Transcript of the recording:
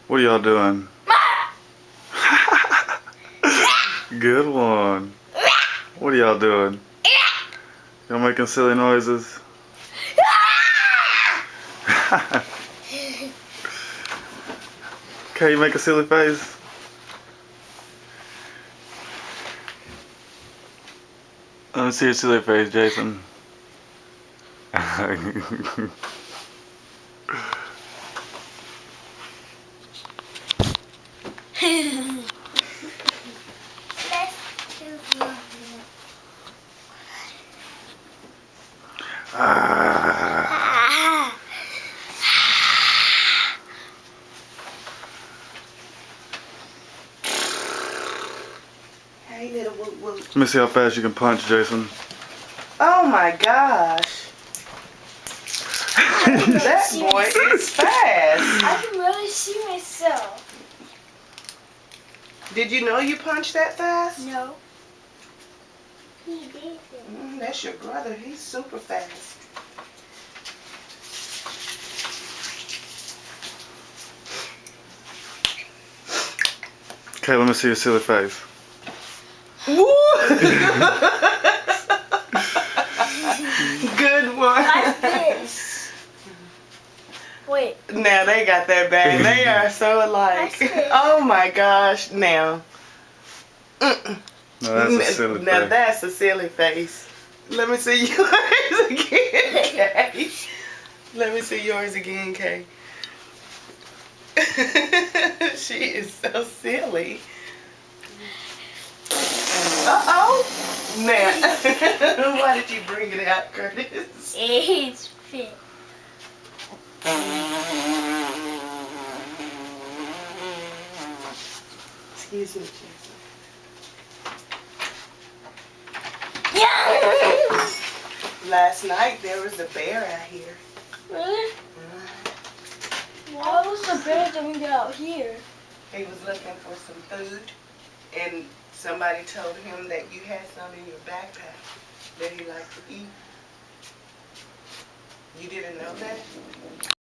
What are y'all doing? Good one. What are y'all doing? Y'all making silly noises? Okay, you make a silly face? Let me see your silly face, Jason. Hey, little woo woo. Let me see how fast you can punch, Jason. Oh my gosh. That boy is fast. I can really see myself. Did you know you punched that fast? No. He did. That's your brother. He's super fast. Okay, let me see your silly face. Woo! Good one. Like this. Wait. Now they got that bad. They are so alike. Oh my gosh. Now. No, that's a silly Now face. that's a silly face. Let me see yours again, Kay. Let me see yours again, Kay. She is so silly. Uh-oh. Now. Why did you bring it out, Curtis? It's fit. Excuse me, Jason. Last night there was a bear out here. Really? Why was the bear doing out here? He was looking for some food, and somebody told him that you had some in your backpack that he liked to eat. You didn't know that?